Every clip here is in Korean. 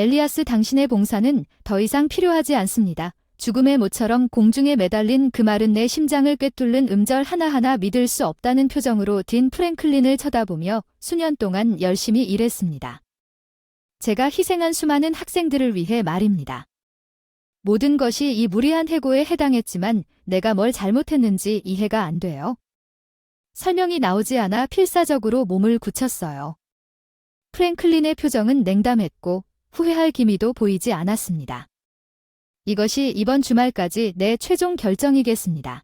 엘리아스, 당신의 봉사는 더 이상 필요하지 않습니다. 죽음의 모처럼 공중에 매달린 그 말은 내 심장을 꿰뚫는 음절 하나하나 믿을 수 없다는 표정으로 딘 프랭클린을 쳐다보며 수년 동안 열심히 일했습니다. 제가 희생한 수많은 학생들을 위해 말입니다. 모든 것이 이 무리한 해고에 해당했지만 내가 뭘 잘못했는지 이해가 안 돼요. 설명이 나오지 않아 필사적으로 몸을 굳혔어요. 프랭클린의 표정은 냉담했고 후회할 기미도 보이지 않았습니다. 이것이 이번 주말까지 내 최종 결정이겠습니다.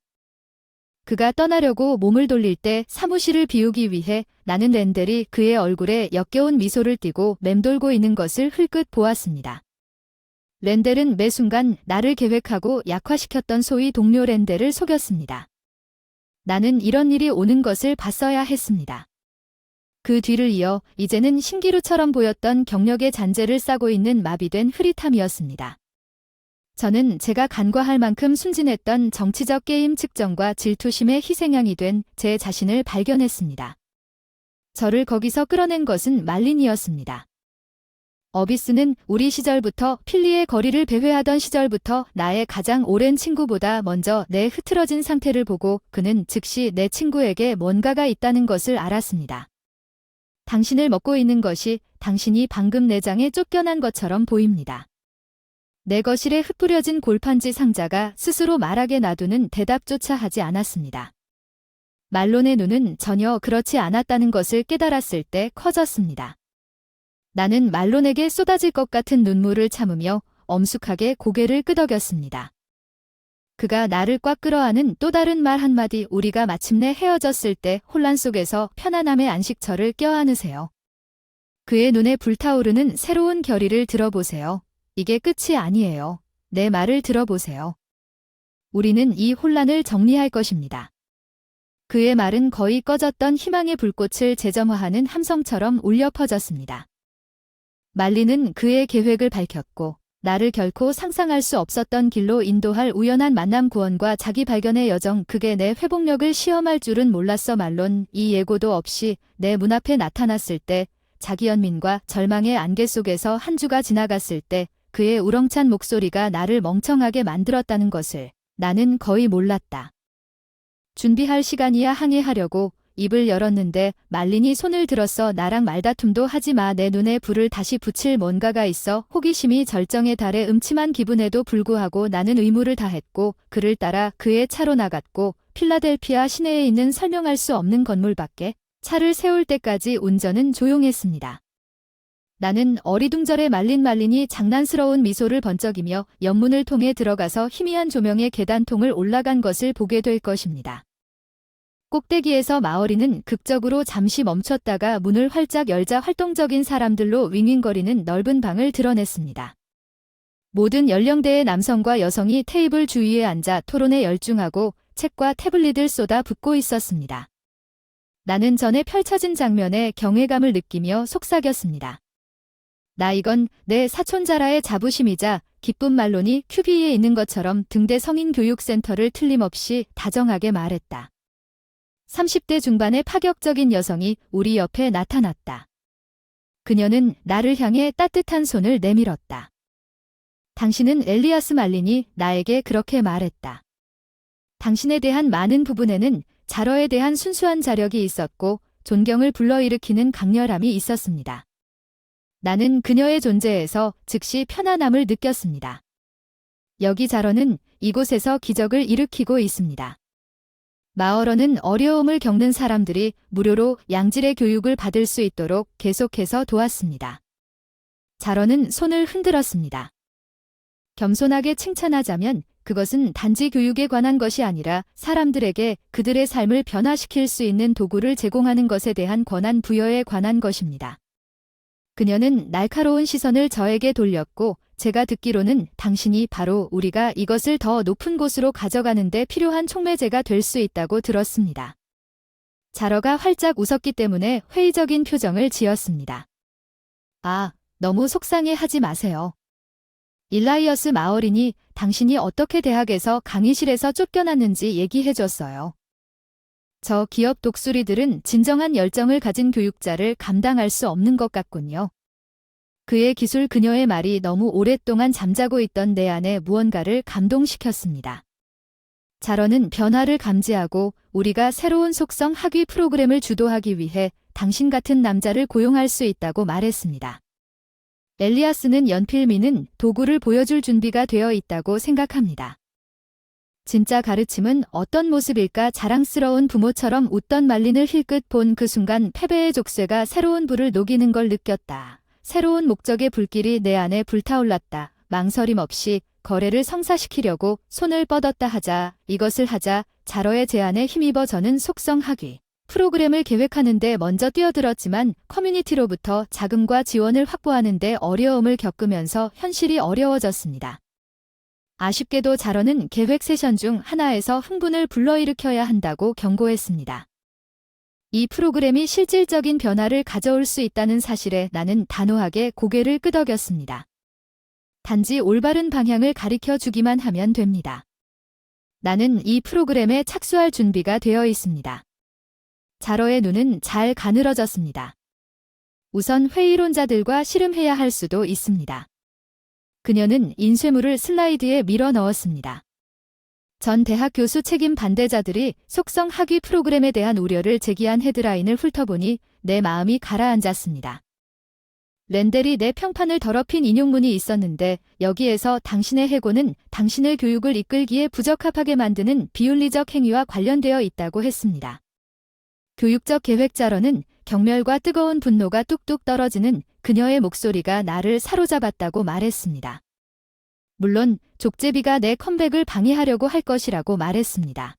그가 떠나려고 몸을 돌릴 때 사무실을 비우기 위해 나는 랜델이 그의 얼굴에 역겨운 미소를 띠고 맴돌고 있는 것을 흘끗 보았습니다. 랜델은 매 순간 나를 계획하고 약화시켰던 소위 동료 랜델을 속였습니다. 나는 이런 일이 오는 것을 봤어야 했습니다. 그 뒤를 이어 이제는 신기루처럼 보였던 경력의 잔재를 싸고 있는 마비된 흐릿함이었습니다. 저는 제가 간과할 만큼 순진했던 정치적 게임 측정과 질투심의 희생양이 된 제 자신을 발견했습니다. 저를 거기서 끌어낸 것은 말린이었습니다. 어비스는 우리 시절부터 필리의 거리를 배회하던 시절부터 나의 가장 오랜 친구보다 먼저 내 흐트러진 상태를 보고 그는 즉시 내 친구에게 뭔가가 있다는 것을 알았습니다. 당신을 먹고 있는 것이 당신이 방금 내장에 쫓겨난 것처럼 보입니다. 내 거실에 흩뿌려진 골판지 상자가 스스로 말하게 놔두는 대답조차 하지 않았습니다. 말론의 눈은 전혀 그렇지 않았다는 것을 깨달았을 때 커졌습니다. 나는 말론에게 쏟아질 것 같은 눈물을 참으며 엄숙하게 고개를 끄덕였습니다. 그가 나를 꽉 끌어안은 또 다른 말 한마디, 우리가 마침내 헤어졌을 때 혼란 속에서 편안함의 안식처를 껴안으세요. 그의 눈에 불타오르는 새로운 결의를 들어보세요. 이게 끝이 아니에요. 내 말을 들어보세요. 우리는 이 혼란을 정리할 것입니다. 그의 말은 거의 꺼졌던 희망의 불꽃을 재점화하는 함성처럼 울려 퍼졌습니다. 말리는 그의 계획을 밝혔고 나를 결코 상상할 수 없었던 길로 인도할 우연한 만남, 구원과 자기 발견의 여정, 그게 내 회복력을 시험할 줄은 몰랐어. 말론, 이 예고도 없이 내 문 앞에 나타났을 때, 자기 연민과 절망의 안개 속에서 한 주가 지나갔을 때 그의 우렁찬 목소리가 나를 멍청하게 만들었다는 것을 나는 거의 몰랐다. 준비할 시간이야 항의하려고 입을 열었는데 말린이 손을 들었어. 나랑 말다툼도 하지 마. 내 눈에 불을 다시 붙일 뭔가가 있어. 호기심이 절정에 달해 음침한 기분에도 불구하고 나는 의무를 다했고 그를 따라 그의 차로 나갔고 필라델피아 시내에 있는 설명할 수 없는 건물 밖에 차를 세울 때까지 운전은 조용했습니다. 나는 어리둥절해 말린이 장난스러운 미소를 번쩍이며 연문을 통해 들어가서 희미한 조명의 계단통을 올라간 것을 보게 될 것입니다. 꼭대기에서 마어리는 극적으로 잠시 멈췄다가 문을 활짝 열자 활동적인 사람들로 윙윙거리는 넓은 방을 드러냈습니다. 모든 연령대의 남성과 여성이 테이블 주위에 앉아 토론에 열중하고 책과 태블릿을 쏟아 붓고 있었습니다. 나는 전에 펼쳐진 장면에 경외감을 느끼며 속삭였습니다. 이건 내 사촌자라의 자부심이자 기쁜. 말론이 QB에 있는 것처럼 등대 성인교육센터를 틀림없이 다정하게 말했다. 30대 중반의 파격적인 여성이 우리 옆에 나타났다. 그녀는 나를 향해 따뜻한 손을 내밀었다. 당신은 엘리아스 말린이 나에게 그렇게 말했다. 당신에 대한 많은 부분에는 자러에 대한 순수한 자력이 있었고 존경을 불러일으키는 강렬함이 있었습니다. 나는 그녀의 존재에서 즉시 편안함을 느꼈습니다. 여기 자러는 이곳에서 기적을 일으키고 있습니다. 마어러는 어려움을 겪는 사람들이 무료로 양질의 교육을 받을 수 있도록 계속해서 도왔습니다. 자러는 손을 흔들었습니다. 겸손하게 칭찬하자면 그것은 단지 교육에 관한 것이 아니라 사람들에게 그들의 삶을 변화시킬 수 있는 도구를 제공하는 것에 대한 권한 부여에 관한 것입니다. 그녀는 날카로운 시선을 저에게 돌렸고 제가 듣기로는 당신이 바로 우리가 이것을 더 높은 곳으로 가져가는 데 필요한 촉매제가 될 수 있다고 들었습니다. 자러가 활짝 웃었기 때문에 회의적인 표정을 지었습니다. 너무 속상해하지 마세요. 일라이어스 마어린이 당신이 어떻게 대학에서 강의실에서 쫓겨났는지 얘기해줬어요. 저 기업 독수리들은 진정한 열정을 가진 교육자를 감당할 수 없는 것 같군요. 그의 기술, 그녀의 말이 너무 오랫동안 잠자고 있던 내 안에 무언가를 감동시켰습니다. 자런은 변화를 감지하고 우리가 새로운 속성 학위 프로그램을 주도하기 위해 당신 같은 남자를 고용할 수 있다고 말했습니다. 엘리아스는 연필미는 도구를 보여줄 준비가 되어 있다고 생각합니다. 진짜 가르침은 어떤 모습일까? 자랑스러운 부모처럼 웃던 말린을 힐끗 본 그 순간 패배의 족쇄가 새로운 불을 녹이는 걸 느꼈다. 새로운 목적의 불길이 내 안에 불타올랐다. 망설임 없이 거래를 성사시키려고 손을 뻗었다. 하자, 이것을 하자. 자러의 제안에 힘입어 저는 속성 학위 프로그램을 계획하는 데 먼저 뛰어들었지만 커뮤니티로부터 자금과 지원을 확보하는 데 어려움을 겪으면서 현실이 어려워졌습니다. 아쉽게도 자러는 계획 세션 중 하나에서 흥분을 불러일으켜야 한다고 경고했습니다. 이 프로그램이 실질적인 변화를 가져올 수 있다는 사실에 나는 단호하게 고개를 끄덕였습니다. 단지 올바른 방향을 가리켜 주기만 하면 됩니다. 나는 이 프로그램에 착수할 준비가 되어 있습니다. 자러의 눈은 잘 가늘어졌습니다. 우선 회의론자들과 씨름해야 할 수도 있습니다. 그녀는 인쇄물을 슬라이드에 밀어 넣었습니다. 전 대학 교수 책임 반대자들이 속성 학위 프로그램에 대한 우려를 제기한 헤드라인을 훑어보니 내 마음이 가라앉았습니다. 렌델이 내 평판을 더럽힌 인용문이 있었는데 여기에서 당신의 해고는 당신의 교육을 이끌기에 부적합하게 만드는 비윤리적 행위와 관련되어 있다고 했습니다. 교육적 계획자로는 경멸과 뜨거운 분노가 뚝뚝 떨어지는 그녀의 목소리가 나를 사로잡았다고 말했습니다. 물론 족제비가 내 컴백을 방해하려고 할 것이라고 말했습니다.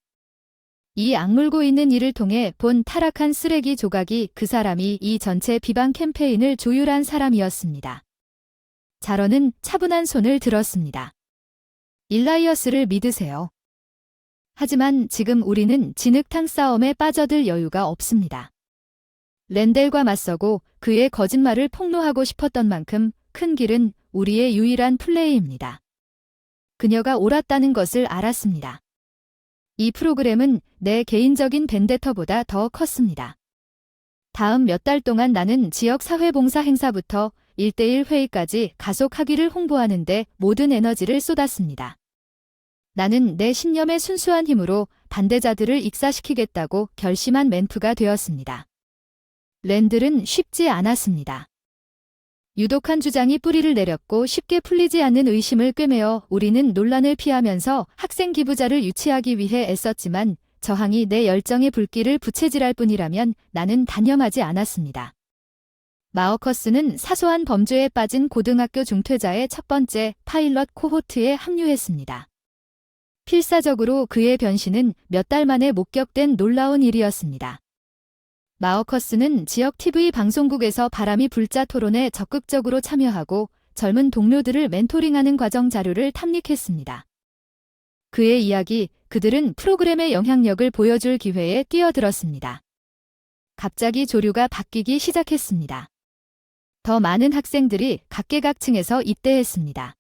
이 악물고 있는 일을 통해 본 타락한 쓰레기 조각이 그 사람이 이 전체 비방 캠페인을 조율한 사람이었습니다. 자러는 차분한 손을 들었습니다. 일라이어스를 믿으세요. 하지만 지금 우리는 진흙탕 싸움에 빠져들 여유가 없습니다. 렌델과 맞서고 그의 거짓말을 폭로하고 싶었던 만큼 큰 길은 우리의 유일한 플레이입니다. 그녀가 옳았다는 것을 알았습니다. 이 프로그램은 내 개인적인 벤데터보다 더 컸습니다. 다음 몇 달 동안 나는 지역 사회봉사 행사부터 1대1 회의까지 가속 학위를 홍보하는 데 모든 에너지를 쏟았습니다. 나는 내 신념의 순수한 힘으로 반대자들을 익사시키겠다고 결심한 멘프가 되었습니다. 렌들은 쉽지 않았습니다. 유독한 주장이 뿌리를 내렸고 쉽게 풀리지 않는 의심을 꿰매어 우리는 논란을 피하면서 학생 기부자를 유치하기 위해 애썼지만 저항이 내 열정의 불길을 부채질할 뿐이라면 나는 단념하지 않았습니다. 마어커스는 사소한 범죄에 빠진 고등학교 중퇴자의 첫 번째 파일럿 코호트에 합류했습니다. 필사적으로 그의 변신은 몇 달 만에 목격된 놀라운 일이었습니다. 마어커스는 지역 TV 방송국에서 바람이 불자 토론에 적극적으로 참여하고 젊은 동료들을 멘토링하는 과정 자료를 탐닉했습니다. 그의 이야기, 그들은 프로그램의 영향력을 보여줄 기회에 뛰어들었습니다. 갑자기 조류가 바뀌기 시작했습니다. 더 많은 학생들이 각계각층에서 입대했습니다.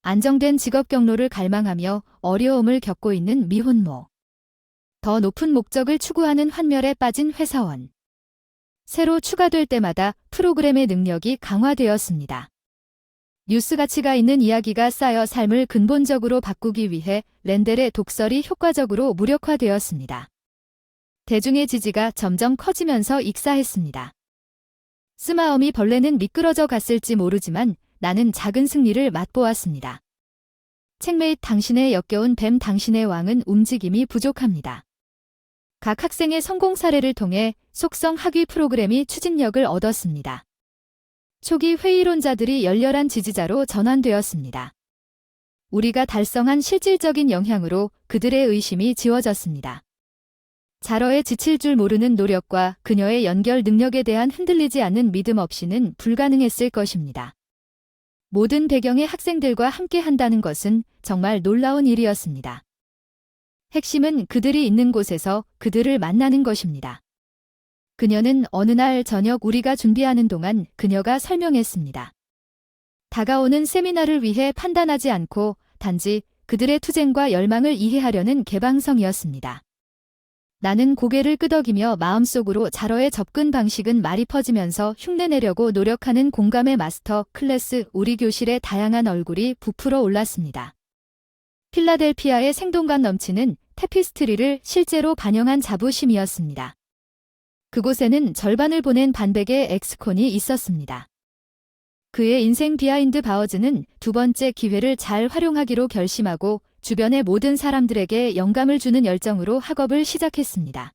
안정된 직업 경로를 갈망하며 어려움을 겪고 있는 미혼모. 더 높은 목적을 추구하는 환멸에 빠진 회사원. 새로 추가될 때마다 프로그램의 능력이 강화되었습니다. 뉴스 가치가 있는 이야기가 쌓여 삶을 근본적으로 바꾸기 위해 렌델의 독설이 효과적으로 무력화되었습니다. 대중의 지지가 점점 커지면서 익사했습니다. 스마어미 벌레는 미끄러져 갔을지 모르지만 나는 작은 승리를 맛보았습니다. 책메잇 당신의 역겨운 뱀 당신의 왕은 움직임이 부족합니다. 각 학생의 성공 사례를 통해 속성 학위 프로그램이 추진력을 얻었습니다. 초기 회의론자들이 열렬한 지지자로 전환되었습니다. 우리가 달성한 실질적인 영향으로 그들의 의심이 지워졌습니다. 자러의 지칠 줄 모르는 노력과 그녀의 연결 능력에 대한 흔들리지 않는 믿음 없이는 불가능했을 것입니다. 모든 배경의 학생들과 함께 한다는 것은 정말 놀라운 일이었습니다. 핵심은 그들이 있는 곳에서 그들을 만나는 것입니다. 그녀는 어느 날 저녁 우리가 준비하는 동안 그녀가 설명했습니다. 다가오는 세미나를 위해 판단하지 않고 단지 그들의 투쟁과 열망을 이해하려는 개방성이었습니다. 나는 고개를 끄덕이며 마음속으로 자러의 접근 방식은 말이 퍼지면서 흉내내려고 노력하는 공감의 마스터 클래스 우리 교실의 다양한 얼굴이 부풀어 올랐습니다. 필라델피아의 생동감 넘치는 테피스트리를 실제로 반영한 자부심이었습니다. 그곳에는 절반을 보낸 반백의 엑스콘이 있었습니다. 그의 인생 비하인드 바워즈는 두 번째 기회를 잘 활용하기로 결심하고 주변의 모든 사람들에게 영감을 주는 열정으로 학업을 시작했습니다.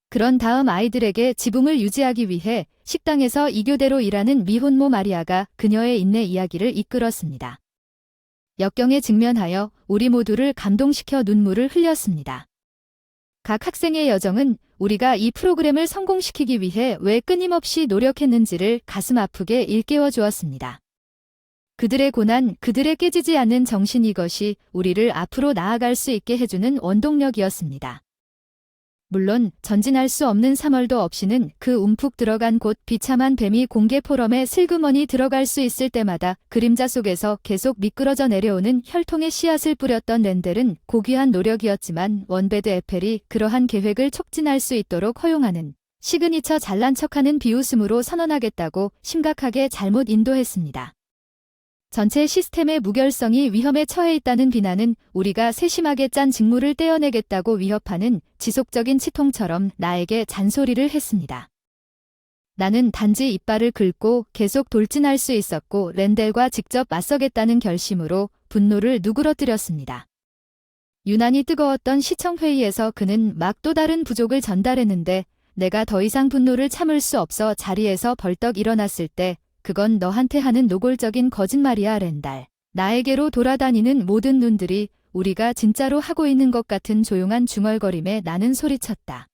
그런 다음 아이들에게 지붕을 유지하기 위해 식당에서 2교대로 일하는 미혼모 마리아가 그녀의 인내 이야기를 이끌었습니다. 역경에 직면하여 우리 모두를 감동시켜 눈물을 흘렸습니다. 각 학생의 여정은 우리가 이 프로그램을 성공시키기 위해 왜 끊임없이 노력했는지를 가슴 아프게 일깨워 주었습니다. 그들의 고난, 그들의 깨지지 않는 정신 이것이 우리를 앞으로 나아갈 수 있게 해주는 원동력이었습니다. 물론 전진할 수 없는 3월도 없이는 그 움푹 들어간 곳 비참한 뱀이 공개 포럼에 슬그머니 들어갈 수 있을 때마다 그림자 속에서 계속 미끄러져 내려오는 혈통의 씨앗을 뿌렸던 렌델은 고귀한 노력이었지만 원베드 에펠이 그러한 계획을 촉진할 수 있도록 허용하는 시그니처 잘난 척하는 비웃음으로 선언하겠다고 심각하게 잘못 인도했습니다. 전체 시스템의 무결성이 위험에 처해 있다는 비난은 우리가 세심하게 짠 직무를 떼어내겠다고 위협하는 지속적인 치통처럼 나에게 잔소리를 했습니다. 나는 단지 이빨을 긁고 계속 돌진할 수 있었고 렌델과 직접 맞서겠다는 결심으로 분노를 누그러뜨렸습니다. 유난히 뜨거웠던 시청회의에서 그는 막 또 다른 부족을 전달했는데 내가 더 이상 분노를 참을 수 없어 자리에서 벌떡 일어났을 때 그건 너한테 하는 노골적인 거짓말이야 렌달. 나에게로 돌아다니는 모든 눈들이 우리가 진짜로 하고 있는 것 같은 조용한 중얼거림에 나는 소리쳤다.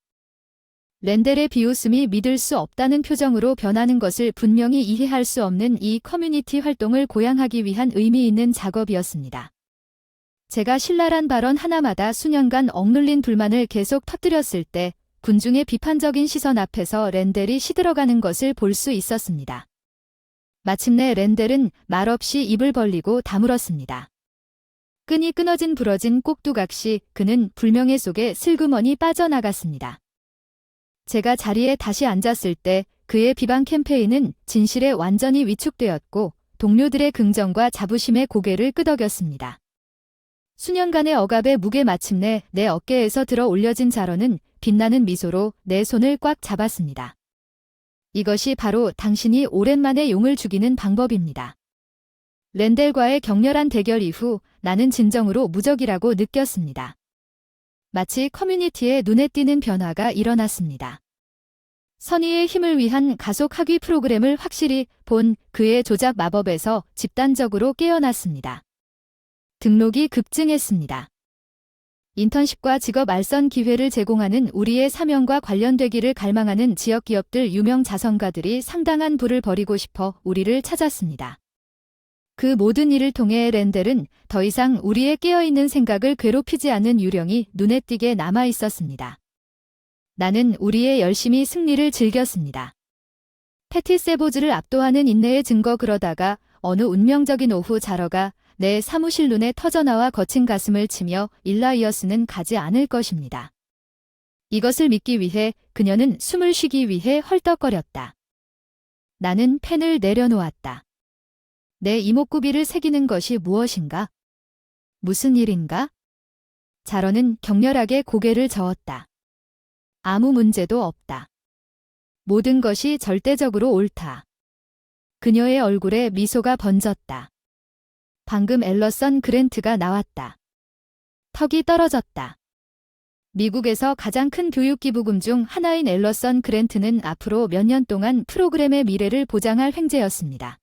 렌델의 비웃음이 믿을 수 없다는 표정으로 변하는 것을 분명히 이해할 수 없는 이 커뮤니티 활동을 고양하기 위한 의미 있는 작업이었습니다. 제가 신랄한 발언 하나마다 수년간 억눌린 불만을 계속 터뜨렸을 때 군중의 비판적인 시선 앞에서 렌델이 시들어가는 것을 볼 수 있었습니다. 마침내 렌델은 말없이 입을 벌리고 다물었습니다. 끈이 끊어진 부러진 꼭두각시 그는 불명예 속에 슬그머니 빠져나갔습니다. 제가 자리에 다시 앉았을 때 그의 비방 캠페인은 진실에 완전히 위축되었고 동료들의 긍정과 자부심에 고개를 끄덕였습니다. 수년간의 억압의 무게 마침내 내 어깨에서 들어 올려진 자러는 빛나는 미소로 내 손을 꽉 잡았습니다. 이것이 바로 당신이 오랜만에 용을 죽이는 방법입니다. 렌델과의 격렬한 대결 이후 나는 진정으로 무적이라고 느꼈습니다. 마치 커뮤니티에 눈에 띄는 변화가 일어났습니다. 선의의 힘을 위한 가속 학위 프로그램을 확실히 본 그의 조작 마법에서 집단적으로 깨어났습니다. 등록이 급증했습니다. 인턴십과 직업 알선 기회를 제공하는 우리의 사명과 관련되기를 갈망하는 지역 기업들 유명 자선가들이 상당한 부를 벌이고 싶어 우리를 찾았습니다. 그 모든 일을 통해 렌델은 더 이상 우리의 깨어있는 생각을 괴롭히지 않는 유령이 눈에 띄게 남아 있었습니다. 나는 우리의 열심히 승리를 즐겼습니다. 패티 세보즈를 압도하는 인내의 증거 그러다가 어느 운명적인 오후 자러가 내 사무실 눈에 터져나와 거친 가슴을 치며 일라이어스는 가지 않을 것입니다. 이것을 믿기 위해 그녀는 숨을 쉬기 위해 헐떡거렸다. 나는 펜을 내려놓았다. 내 이목구비를 새기는 것이 무엇인가? 무슨 일인가? 자러는 격렬하게 고개를 저었다. 아무 문제도 없다. 모든 것이 절대적으로 옳다. 그녀의 얼굴에 미소가 번졌다. 방금 앨러선 그랜트가 나왔다. 턱이 떨어졌다. 미국에서 가장 큰 교육기부금 중 하나인 앨러선 그랜트는 앞으로 몇 년 동안 프로그램의 미래를 보장할 횡재였습니다.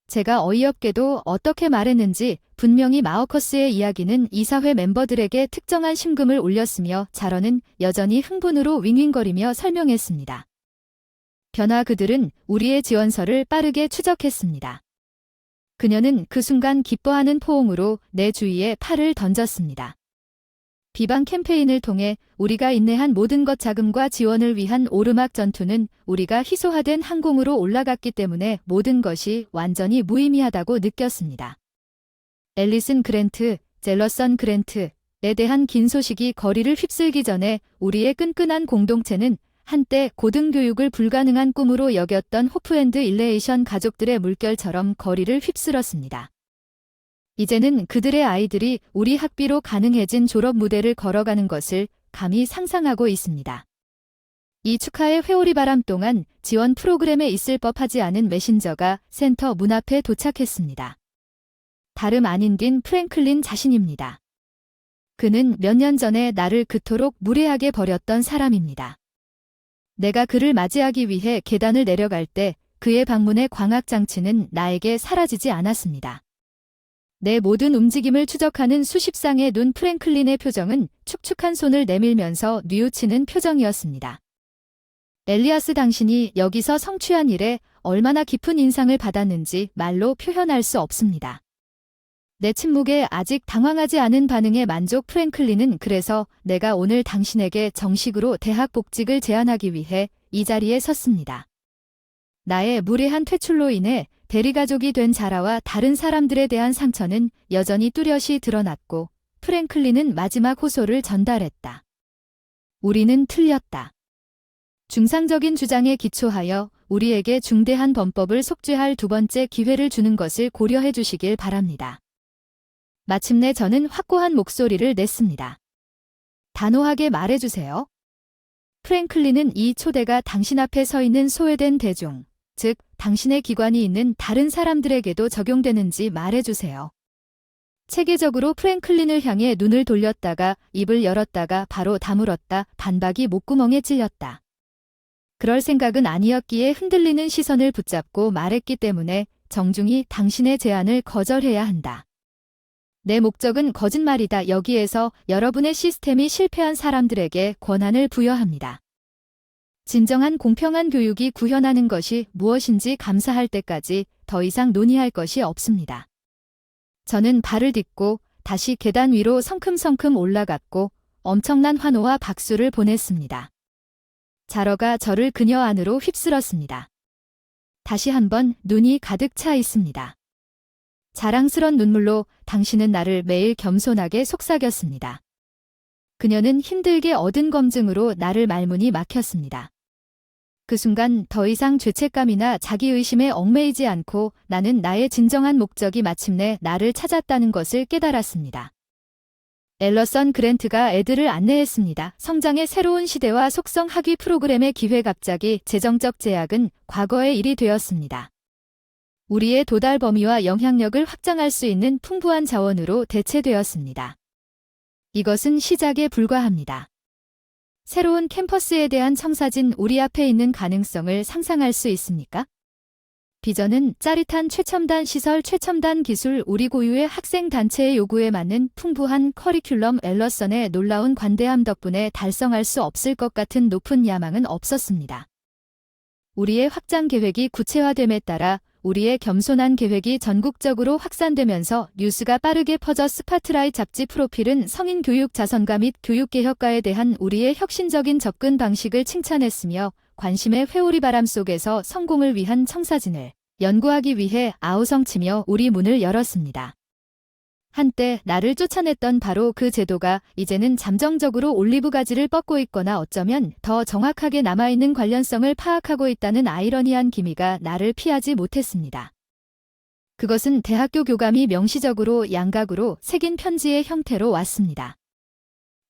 제가 어이없게도 어떻게 말했는지 분명히 마어커스의 이야기는 이사회 멤버들에게 특정한 심금을 올렸으며 자러는 여전히 흥분으로 윙윙거리며 설명했습니다. 변화 그들은 우리의 지원서를 빠르게 추적했습니다. 그녀는 그 순간 기뻐하는 포옹으로 내 주위에 팔을 던졌습니다. 비방 캠페인을 통해 우리가 인내한 모든 것 자금과 지원을 위한 오르막 전투는 우리가 희소화된 항공으로 올라갔기 때문에 모든 것이 완전히 무의미하다고 느꼈습니다. 앨리슨 그랜트, 젤러선 그랜트, 대한 긴 소식이 거리를 휩쓸기 전에 우리의 끈끈한 공동체는 한때 고등교육을 불가능한 꿈으로 여겼던 호프앤드 일레이션 가족들의 물결처럼 거리를 휩쓸었습니다. 이제는 그들의 아이들이 우리 학비로 가능해진 졸업 무대를 걸어가는 것을 감히 상상하고 있습니다. 이 축하의 회오리바람 동안 지원 프로그램에 있을 법하지 않은 메신저가 센터 문 앞에 도착했습니다. 다름 아닌 딘 프랭클린 자신입니다. 그는 몇 년 전에 나를 그토록 무례하게 버렸던 사람입니다. 내가 그를 맞이하기 위해 계단을 내려갈 때 그의 방문의 광학장치는 나에게 사라지지 않았습니다. 내 모든 움직임을 추적하는 수십 쌍의 눈 프랭클린의 표정은 축축한 손을 내밀면서 뉘우치는 표정이었습니다. 엘리아스, 당신이 여기서 성취한 일에 얼마나 깊은 인상을 받았는지 말로 표현할 수 없습니다. 내 침묵에 아직 당황하지 않은 반응에 만족. 프랭클린은 그래서 내가 오늘 당신에게 정식으로 대학 복직을 제안하기 위해 이 자리에 섰습니다. 나의 무례한 퇴출로 인해 대리가족이 된 자라와 다른 사람들에 대한 상처는 여전히 뚜렷이 드러났고 프랭클린은 마지막 호소를 전달했다. 우리는 틀렸다. 중상적인 주장에 기초하여 우리에게 중대한 범법을 속죄할 두 번째 기회를 주는 것을 고려해 주시길 바랍니다. 마침내 저는 확고한 목소리를 냈습니다. 단호하게 말해주세요. 프랭클린은 이 초대가 당신 앞에 서 있는 소외된 대중, 즉 당신의 기관이 있는 다른 사람들에게도 적용되는지 말해주세요. 체계적으로 프랭클린을 향해 눈을 돌렸다가 입을 열었다가 바로 다물었다. 반박이 목구멍에 찔렸다. 그럴 생각은 아니었기에 흔들리는 시선을 붙잡고 말했기 때문에 정중히 당신의 제안을 거절해야 한다. 내 목적은 거짓말이다. 여기에서 여러분의 시스템이 실패한 사람들에게 권한을 부여합니다. 진정한 공평한 교육이 구현하는 것이 무엇인지 감사할 때까지 더 이상 논의할 것이 없습니다. 저는 발을 딛고 다시 계단 위로 성큼성큼 올라갔고 엄청난 환호와 박수를 보냈습니다. 자러가 저를 그녀 안으로 휩쓸었습니다. 다시 한번 눈이 가득 차 있습니다. 자랑스런 눈물로 당신은 나를 매일 겸손하게 속삭였습니다. 그녀는 힘들게 얻은 검증으로 나를 말문이 막혔습니다. 그 순간 더 이상 죄책감이나 자기의심에 얽매이지 않고 나는 나의 진정한 목적이 마침내 나를 찾았다는 것을 깨달았습니다. 앨러선 그랜트가 애들을 안내했습니다. 성장의 새로운 시대와 속성 학위 프로그램의 기회. 갑자기 재정적 제약은 과거의 일이 되었습니다. 우리의 도달 범위와 영향력을 확장할 수 있는 풍부한 자원으로 대체되었습니다. 이것은 시작에 불과합니다. 새로운 캠퍼스에 대한 청사진. 우리 앞에 있는 가능성을 상상할 수 있습니까? 비전은 짜릿한 최첨단 시설, 최첨단 기술, 우리 고유의 학생 단체의 요구에 맞는 풍부한 커리큘럼. 앨러선의 놀라운 관대함 덕분에 달성할 수 없을 것 같은 높은 야망은 없었습니다. 우리의 확장 계획이 구체화됨에 따라 우리의 겸손한 계획이 전국적으로 확산되면서 뉴스가 빠르게 퍼져 스파트라이트 잡지 프로필은 성인 교육 자선가 및 교육개혁가에 대한 우리의 혁신적인 접근 방식을 칭찬했으며 관심의 회오리바람 속에서 성공을 위한 청사진을 연구하기 위해 아우성치며 우리 문을 열었습니다. 한때 나를 쫓아냈던 바로 그 제도가 이제는 잠정적으로 올리브 가지를 뻗고 있거나 어쩌면 더 정확하게 남아있는 관련성을 파악하고 있다는 아이러니한 기미가 나를 피하지 못했습니다. 그것은 대학교 교감이 명시적으로 양각으로 새긴 편지의 형태로 왔습니다.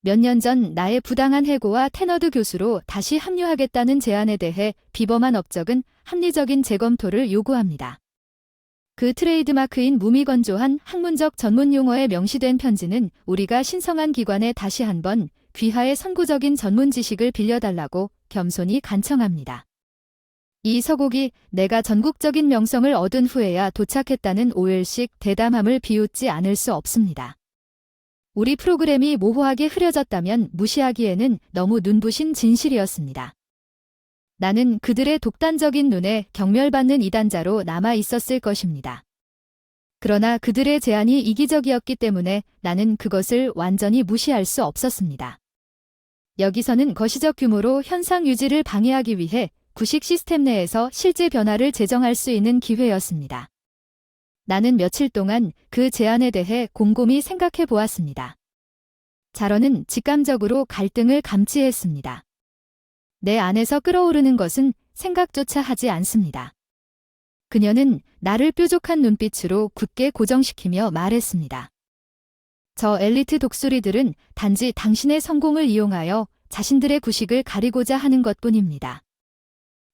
몇 년 전 나의 부당한 해고와 테너드 교수로 다시 합류하겠다는 제안에 대해 비범한 업적은 합리적인 재검토를 요구합니다. 그 트레이드마크인 무미건조한 학문적 전문 용어에 명시된 편지는 우리가 신성한 기관에 다시 한번 귀하의 선구적인 전문 지식을 빌려달라고 겸손히 간청합니다. 이 서곡이 내가 전국적인 명성을 얻은 후에야 도착했다는 오열식 대담함을 비웃지 않을 수 없습니다. 우리 프로그램이 모호하게 흐려졌다면 무시하기에는 너무 눈부신 진실이었습니다. 나는 그들의 독단적인 눈에 경멸받는 이단자로 남아 있었을 것입니다. 그러나 그들의 제안이 이기적이었기 때문에 나는 그것을 완전히 무시할 수 없었습니다. 여기서는 거시적 규모로 현상 유지를 방해하기 위해 구식 시스템 내에서 실제 변화를 제정할 수 있는 기회였습니다. 나는 며칠 동안 그 제안에 대해 곰곰이 생각해 보았습니다. 자러는 직감적으로 갈등을 감지했습니다. 내 안에서 끓어오르는 것은 생각조차 하지 않습니다. 그녀는 나를 뾰족한 눈빛으로 굳게 고정시키며 말했습니다. 저 엘리트 독수리들은 단지 당신의 성공을 이용하여 자신들의 구식을 가리고자 하는 것뿐입니다.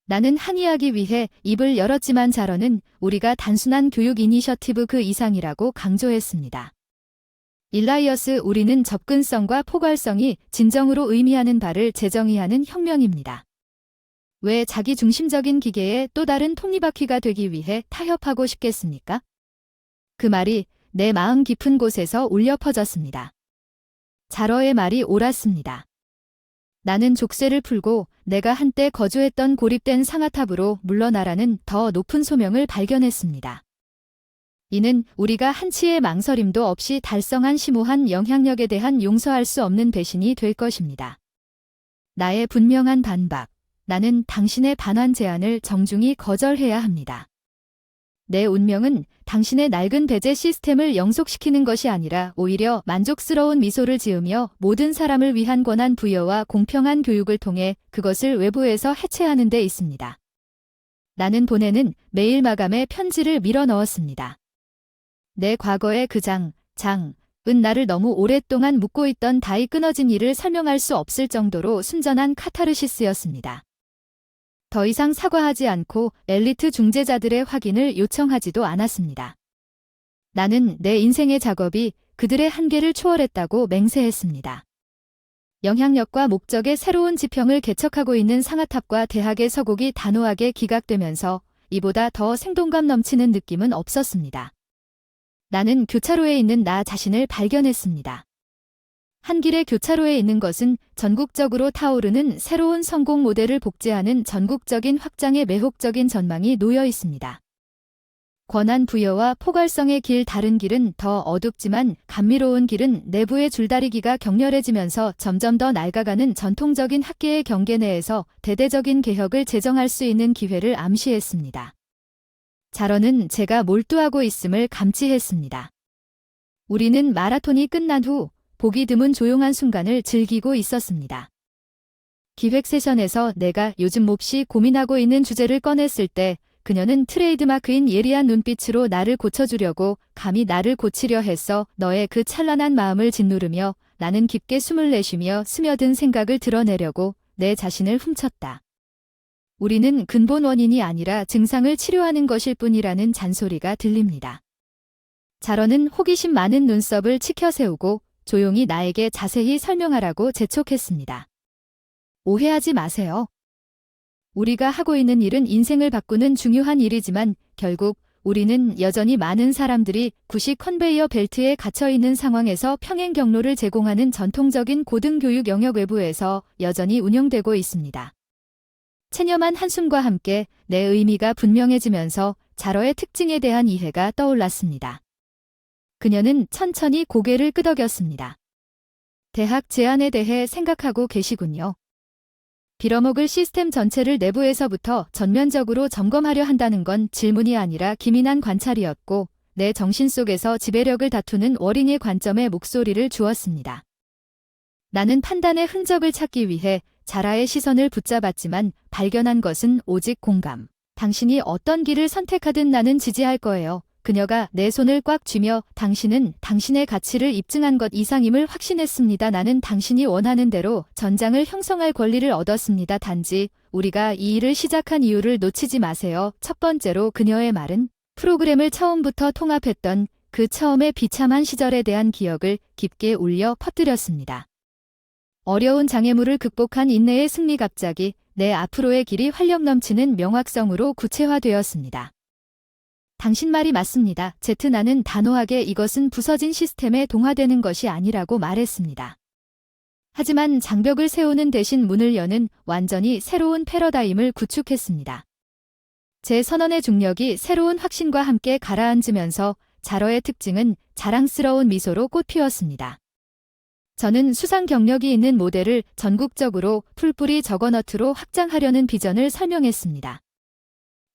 나는 항의하기 위해 입을 열었지만 자러는 우리가 단순한 교육 이니셔티브 그 이상이라고 강조했습니다. 일라이어스, 우리는 접근성과 포괄성이 진정으로 의미하는 바를 재정의하는 혁명입니다. 왜 자기중심적인 기계의 또 다른 톱니바퀴가 되기 위해 타협하고 싶겠습니까? 그 말이 내 마음 깊은 곳에서 울려 퍼졌습니다. 자러의 말이 옳았습니다. 나는 족쇄를 풀고 내가 한때 거주했던 고립된 상아탑으로 물러나라는 더 높은 소명을 발견했습니다. 이는 우리가 한치의 망설임도 없이 달성한 심오한 영향력에 대한 용서할 수 없는 배신이 될 것입니다. 나의 분명한 반박, 나는 당신의 반환 제안을 정중히 거절해야 합니다. 내 운명은 당신의 낡은 배제 시스템을 영속시키는 것이 아니라 오히려 만족스러운 미소를 지으며 모든 사람을 위한 권한 부여와 공평한 교육을 통해 그것을 외부에서 해체하는 데 있습니다. 나는 보내는 메일 마감에 편지를 밀어 넣었습니다. 내 과거의 그 장은 나를 너무 오랫동안 묻고 있던 다이 끊어진 일을 설명할 수 없을 정도로 순전한 카타르시스였습니다. 더 이상 사과하지 않고 엘리트 중재자들의 확인을 요청하지도 않았습니다. 나는 내 인생의 작업이 그들의 한계를 초월했다고 맹세했습니다. 영향력과 목적의 새로운 지평을 개척하고 있는 상아탑과 대학의 서곡이 단호하게 기각되면서 이보다 더 생동감 넘치는 느낌은 없었습니다. 나는 교차로에 있는 나 자신을 발견했습니다. 한 길의 교차로에 있는 것은 전국적으로 타오르는 새로운 성공 모델을 복제하는 전국적인 확장의 매혹적인 전망이 놓여 있습니다. 권한 부여와 포괄성의 길, 다른 길은 더 어둡지만 감미로운 길은 내부의 줄다리기가 격렬해지면서 점점 더 낡아가는 전통적인 학계의 경계 내에서 대대적인 개혁을 제정할 수 있는 기회를 암시했습니다. 자러는 제가 몰두하고 있음을 감지했습니다. 우리는 마라톤이 끝난 후 보기 드문 조용한 순간을 즐기고 있었습니다. 기획 세션에서 내가 요즘 몹시 고민하고 있는 주제를 꺼냈을 때 그녀는 트레이드마크인 예리한 눈빛으로 나를 고쳐주려고 감히 나를 고치려 했어. 너의 그 찬란한 마음을 짓누르며 나는 깊게 숨을 내쉬며 스며든 생각을 드러내려고 내 자신을 훔쳤다. 우리는 근본 원인이 아니라 증상을 치료하는 것일 뿐이라는 잔소리가 들립니다. 자러는 호기심 많은 눈썹을 치켜 세우고 조용히 나에게 자세히 설명하라고 재촉했습니다. 오해하지 마세요. 우리가 하고 있는 일은 인생을 바꾸는 중요한 일이지만 결국 우리는 여전히 많은 사람들이 구식 컨베이어 벨트에 갇혀있는 상황에서 평행 경로를 제공하는 전통적인 고등교육 영역 외부에서 여전히 운영되고 있습니다. 체념한 한숨과 함께 내 의미가 분명해지면서 자러의 특징에 대한 이해가 떠올랐습니다. 그녀는 천천히 고개를 끄덕였습니다. 대학 제안에 대해 생각하고 계시군요. 빌어먹을 시스템 전체를 내부에서부터 전면적으로 점검하려 한다는 건 질문이 아니라 기민한 관찰이었고 내 정신 속에서 지배력을 다투는 어린이의 관점에 목소리를 주었습니다. 나는 판단의 흔적을 찾기 위해 자라의 시선을 붙잡았지만 발견한 것은 오직 공감. 당신이 어떤 길을 선택하든 나는 지지할 거예요. 그녀가 내 손을 꽉 쥐며 당신은 당신의 가치를 입증한 것 이상임을 확신했습니다. 나는 당신이 원하는 대로 전장을 형성할 권리를 얻었습니다. 단지 우리가 이 일을 시작한 이유를 놓치지 마세요. 첫 번째로 그녀의 말은 프로그램을 처음부터 통합했던 그 처음의 비참한 시절에 대한 기억을 깊게 울려 퍼뜨렸습니다. 어려운 장애물을 극복한 인내의 승리, 갑자기 내 앞으로의 길이 활력 넘치는 명확성으로 구체화되었습니다. 당신 말이 맞습니다. 나는 단호하게 이것은 부서진 시스템에 동화되는 것이 아니라고 말했습니다. 하지만 장벽을 세우는 대신 문을 여는 완전히 새로운 패러다임을 구축했습니다. 제 선언의 중력이 새로운 확신과 함께 가라앉으면서 자러의 특징은 자랑스러운 미소로 꽃피웠습니다. 저는 수상 경력이 있는 모델을 전국적으로 풀뿌리 저거너트로 확장하려는 비전을 설명했습니다.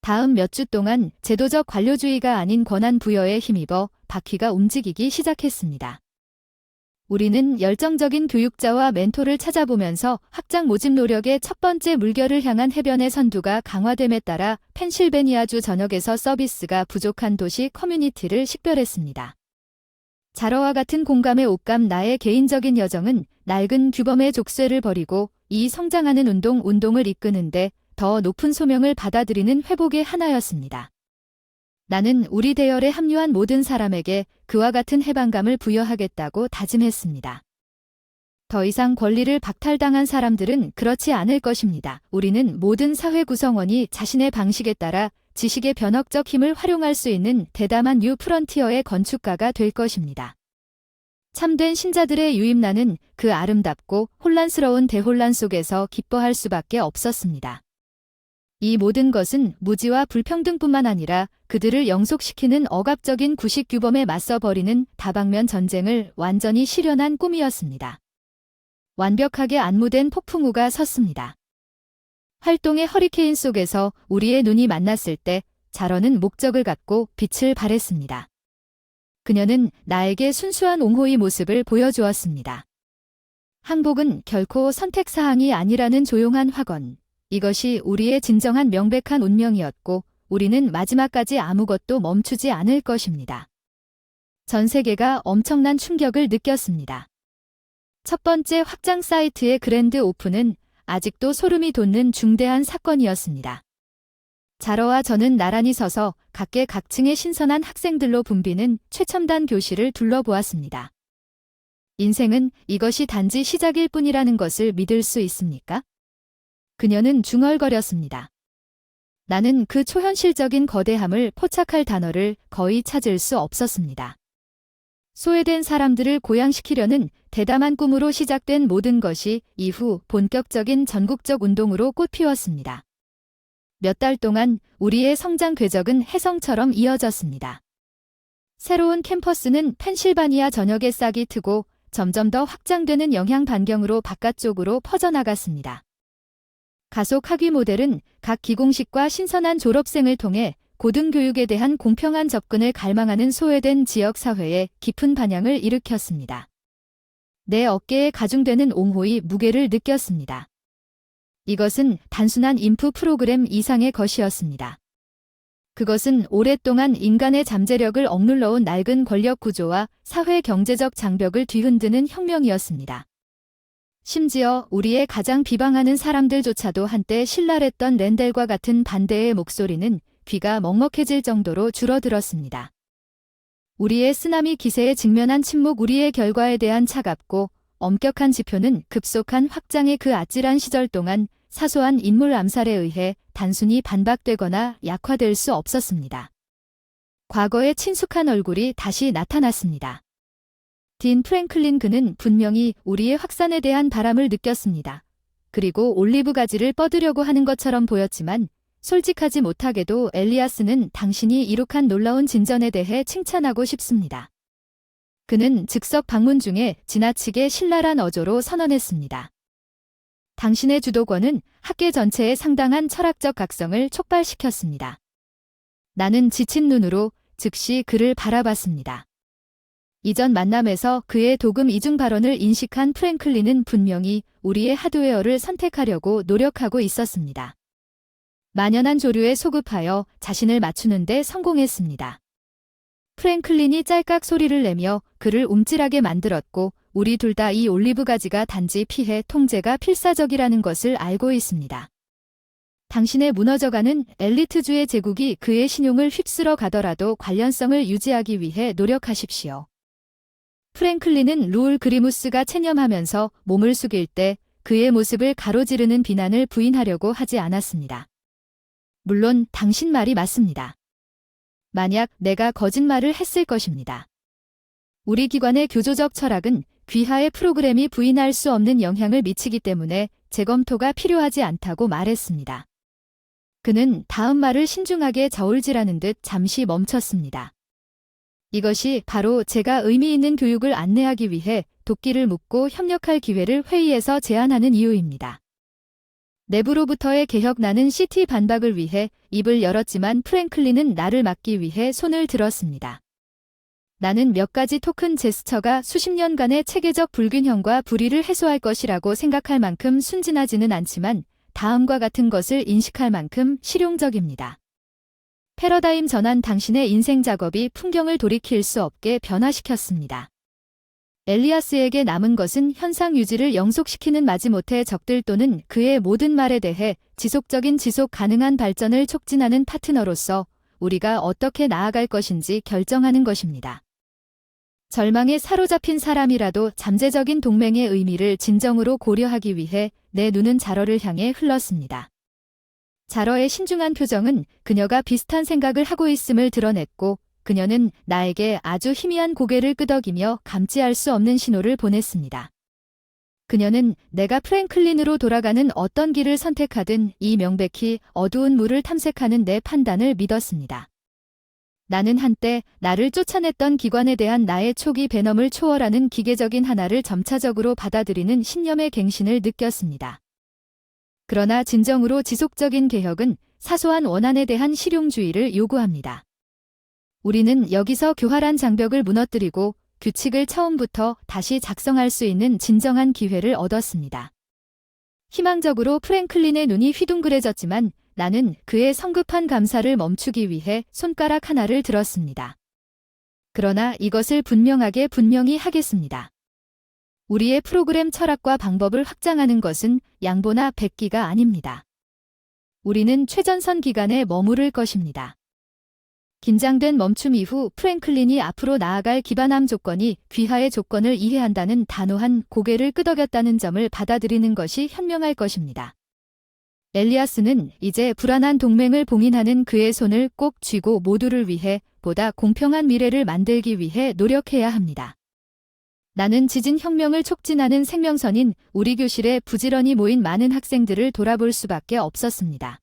다음 몇 주 동안 제도적 관료주의가 아닌 권한 부여에 힘입어 바퀴가 움직이기 시작했습니다. 우리는 열정적인 교육자와 멘토를 찾아보면서 학장 모집 노력의 첫 번째 물결을 향한 해변의 선두가 강화됨에 따라 펜실베니아주 전역에서 서비스가 부족한 도시 커뮤니티를 식별했습니다. 자러와 같은 공감의 옷감 나의 개인적인 여정은 낡은 규범의 족쇄를 버리고 이 성장하는 운동을 이끄는데 더 높은 소명을 받아들이는 회복의 하나였습니다. 나는 우리 대열에 합류한 모든 사람에게 그와 같은 해방감을 부여하겠다고 다짐했습니다. 더 이상 권리를 박탈당한 사람들은 그렇지 않을 것입니다. 우리는 모든 사회 구성원이 자신의 방식에 따라 지식의 변혁적 힘을 활용할 수 있는 대담한 뉴 프런티어의 건축가가 될 것입니다. 참된 신자들의 유입나는 그 아름답고 혼란스러운 대혼란 속에서 기뻐할 수밖에 없었습니다. 이 모든 것은 무지와 불평등뿐만 아니라 그들을 영속시키는 억압적인 구식 규범에 맞서 벌이는 다방면 전쟁을 완전히 실현한 꿈이었습니다. 완벽하게 안무된 폭풍우가 섰습니다. 활동의 허리케인 속에서 우리의 눈이 만났을 때 자러는 목적을 갖고 빛을 발했습니다. 그녀는 나에게 순수한 옹호의 모습을 보여주었습니다. 항복은 결코 선택사항이 아니라는 조용한 확언. 이것이 우리의 진정한 명백한 운명이었고 우리는 마지막까지 아무것도 멈추지 않을 것입니다. 전 세계가 엄청난 충격을 느꼈습니다. 첫 번째 확장 사이트의 그랜드 오픈은 아직도 소름이 돋는 중대한 사건이었습니다. 자러와 저는 나란히 서서 각계 각층의 신선한 학생들로 붐비는 최첨단 교실을 둘러보았습니다. 인생은 이것이 단지 시작일 뿐이라는 것을 믿을 수 있습니까? 그녀는 중얼거렸습니다. 나는 그 초현실적인 거대함을 포착할 단어를 거의 찾을 수 없었습니다. 소외된 사람들을 고양시키려는 대담한 꿈으로 시작된 모든 것이 이후 본격적인 전국적 운동으로 꽃피웠습니다. 몇 달 동안 우리의 성장 궤적은 혜성처럼 이어졌습니다. 새로운 캠퍼스는 펜실바니아 전역에 싹이 트고 점점 더 확장되는 영향 반경으로 바깥쪽으로 퍼져나갔습니다. 가속 학위 모델은 각 기공식과 신선한 졸업생을 통해 고등교육에 대한 공평한 접근을 갈망하는 소외된 지역사회에 깊은 반향을 일으켰습니다. 내 어깨에 가중되는 옹호의 무게를 느꼈습니다. 이것은 단순한 인프 프로그램 이상의 것이었습니다. 그것은 오랫동안 인간의 잠재력을 억눌러온 낡은 권력 구조와 사회 경제적 장벽을 뒤흔드는 혁명이었습니다. 심지어 우리의 가장 비방하는 사람들조차도 한때 신랄했던 랜델과 같은 반대의 목소리는 귀가 먹먹해질 정도로 줄어들었습니다. 우리의 쓰나미 기세에 직면한 침묵, 우리의 결과에 대한 차갑고 엄격한 지표는 급속한 확장의 그 아찔한 시절 동안 사소한 인물 암살에 의해 단순히 반박되거나 약화될 수 없었습니다. 과거의 친숙한 얼굴이 다시 나타났습니다. 딘 프랭클린, 그는 분명히 우리의 확산에 대한 바람을 느꼈습니다. 그리고 올리브 가지를 뻗으려고 하는 것처럼 보였지만 솔직하지 못하게도 엘리아스는 당신이 이룩한 놀라운 진전에 대해 칭찬하고 싶습니다. 그는 즉석 방문 중에 지나치게 신랄한 어조로 선언했습니다. 당신의 주도권은 학계 전체의 상당한 철학적 각성을 촉발시켰습니다. 나는 지친 눈으로 즉시 그를 바라봤습니다. 이전 만남에서 그의 도금 이중 발언을 인식한 프랭클린은 분명히 우리의 하드웨어를 선택하려고 노력하고 있었습니다. 만연한 조류에 소급하여 자신을 맞추는 데 성공했습니다. 프랭클린이 짤깍 소리를 내며 그를 움찔하게 만들었고 우리 둘 다 이 올리브 가지가 단지 피해 통제가 필사적이라는 것을 알고 있습니다. 당신의 무너져가는 엘리트주의 제국이 그의 신용을 휩쓸어 가더라도 관련성을 유지하기 위해 노력하십시오. 프랭클린은 루울 그리무스가 체념하면서 몸을 숙일 때 그의 모습을 가로지르는 비난을 부인하려고 하지 않았습니다. 물론 당신 말이 맞습니다. 만약 내가 거짓말을 했을 것입니다. 우리 기관의 교조적 철학은 귀하의 프로그램이 부인할 수 없는 영향을 미치기 때문에 재검토가 필요하지 않다고 말했습니다. 그는 다음 말을 신중하게 저울질하는 듯 잠시 멈췄습니다. 이것이 바로 제가 의미 있는 교육을 안내하기 위해 도끼를 묻고 협력할 기회를 회의에서 제안하는 이유입니다. 내부로부터의 개혁, 나는 CT 반박을 위해 입을 열었지만 프랭클린은 나를 막기 위해 손을 들었습니다. 나는 몇 가지 토큰 제스처가 수십 년간의 체계적 불균형과 불의를 해소할 것이라고 생각할 만큼 순진하지는 않지만 다음과 같은 것을 인식할 만큼 실용적입니다. 패러다임 전환 당신의 인생 작업이 풍경을 돌이킬 수 없게 변화시켰습니다. 엘리아스에게 남은 것은 현상 유지를 영속시키는 마지못해 적들 또는 그의 모든 말에 대해 지속적인 지속 가능한 발전을 촉진하는 파트너로서 우리가 어떻게 나아갈 것인지 결정하는 것입니다. 절망에 사로잡힌 사람이라도 잠재적인 동맹의 의미를 진정으로 고려하기 위해 내 눈은 자러를 향해 흘렀습니다. 자러의 신중한 표정은 그녀가 비슷한 생각을 하고 있음을 드러냈고 그녀는 나에게 아주 희미한 고개를 끄덕이며 감지할 수 없는 신호를 보냈습니다. 그녀는 내가 프랭클린으로 돌아가는 어떤 길을 선택하든 이 명백히 어두운 물을 탐색하는 내 판단을 믿었습니다. 나는 한때 나를 쫓아냈던 기관에 대한 나의 초기 배넘을 초월하는 기계적인 하나를 점차적으로 받아들이는 신념의 갱신을 느꼈습니다. 그러나 진정으로 지속적인 개혁은 사소한 원한에 대한 실용주의를 요구합니다. 우리는 여기서 교활한 장벽을 무너뜨리고 규칙을 처음부터 다시 작성할 수 있는 진정한 기회를 얻었습니다. 희망적으로 프랭클린의 눈이 휘둥그레졌지만 나는 그의 성급한 감사를 멈추기 위해 손가락 하나를 들었습니다. 그러나 이것을 분명히 하겠습니다. 우리의 프로그램 철학과 방법을 확장하는 것은 양보나 백기가 아닙니다. 우리는 최전선 기간에 머무를 것입니다. 긴장된 멈춤 이후 프랭클린이 앞으로 나아갈 기반함 조건이 귀하의 조건을 이해한다는 단호한 고개를 끄덕였다는 점을 받아들이는 것이 현명할 것입니다. 엘리아스는 이제 불안한 동맹을 봉인하는 그의 손을 꼭 쥐고 모두를 위해 보다 공평한 미래를 만들기 위해 노력해야 합니다. 나는 지진 혁명을 촉진하는 생명선인 우리 교실에 부지런히 모인 많은 학생들을 돌아볼 수밖에 없었습니다.